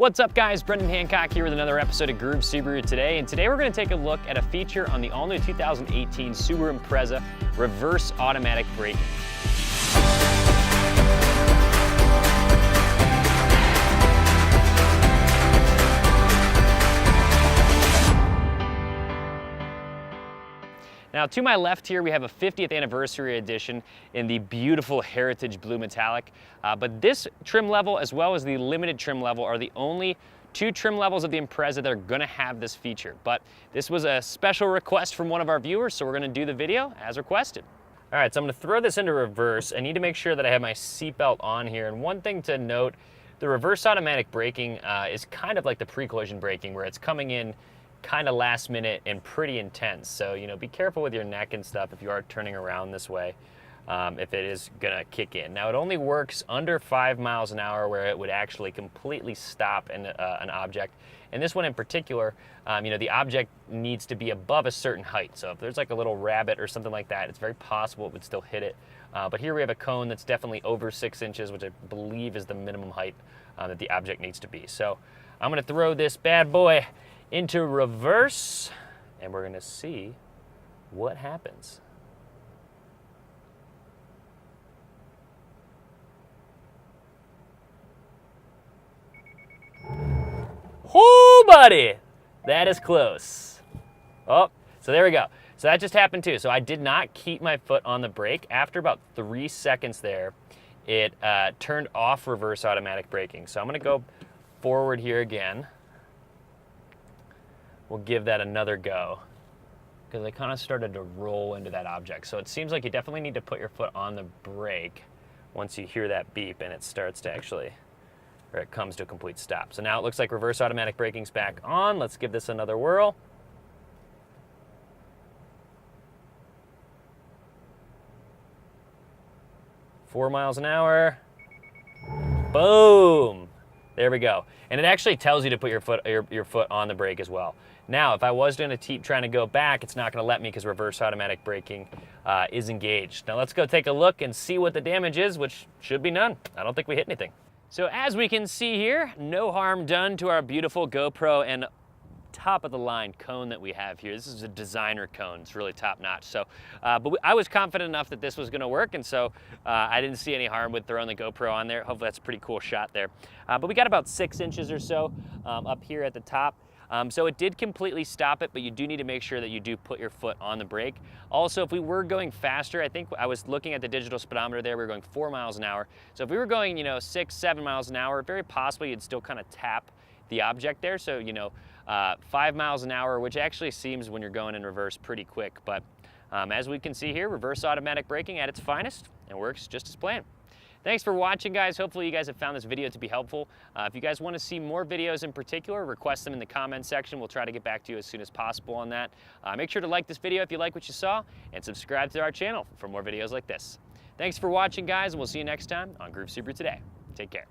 What's up guys, Brendan Hancock here with another episode of Groove Subaru today, and today we're going to take a look at a feature on the all-new 2018 Subaru Impreza reverse automatic braking. Now to my left here, we have a 50th anniversary edition in the beautiful Heritage Blue Metallic. But this trim level as well as the limited trim level are the only two trim levels of the Impreza that are gonna have this feature. But this was a special request from one of our viewers, so we're gonna do the video as requested. All right, so I'm gonna throw this into reverse. I need to make sure that I have my seatbelt on here. And one thing to note, the reverse automatic braking is kind of like the pre-collision braking where it's coming in kind of last minute and pretty intense. So, you know, be careful with your neck and stuff if you are turning around this way, if it is gonna kick in. Now, it only works under 5 miles an hour where it would actually completely stop an object. And this one in particular, you know, the object needs to be above a certain height. So if there's like a little rabbit or something like that, it's very possible it would still hit it. But here we have a cone that's definitely over 6 inches, which I believe is the minimum height that the object needs to be. So I'm gonna throw this bad boy into reverse, and we're gonna see what happens. Oh, buddy, that is close. Oh, so there we go. So that just happened too. So I did not keep my foot on the brake. After about 3 seconds there, it turned off reverse automatic braking. So I'm gonna go forward here again. We'll give that another go because I kind of started to roll into that object. So it seems like you definitely need to put your foot on the brake once you hear that beep and it starts to actually, or it comes to a complete stop. So now it looks like reverse automatic braking's back on. Let's give this another whirl. Four miles an hour. Boom. There we go. And it actually tells you to put your foot on the brake as well. Now, if I was going to keep trying to go back, it's not going to let me because reverse automatic braking is engaged. Now let's go take a look and see what the damage is, which should be none. I don't think we hit anything. So as we can see here, no harm done to our beautiful GoPro and top of the line cone that we have here. This is a designer cone. It's really top notch. So, but I was confident enough that this was going to work, and so I didn't see any harm with throwing the GoPro on there. Hopefully that's a pretty cool shot there. But we got about 6 inches or so up here at the top. So it did completely stop it, but you do need to make sure that you do put your foot on the brake. Also, if we were going faster, I think I was looking at the digital speedometer there, we were going 4 miles an hour. So if we were going, you know, 6, 7 miles an hour, very possibly you'd still kind of tap the object there. So, you know, 5 miles an hour, which actually seems when you're going in reverse pretty quick. But as we can see here, reverse automatic braking at its finest and works just as planned. Thanks for watching, guys. Hopefully you guys have found this video to be helpful. If you guys want to see more videos in particular, request them in the comments section. We'll try to get back to you as soon as possible on that. Make sure to like this video if you like what you saw, and subscribe to our channel for more videos like this. Thanks for watching, guys, and we'll see you next time on Groove Subaru Today. Take care.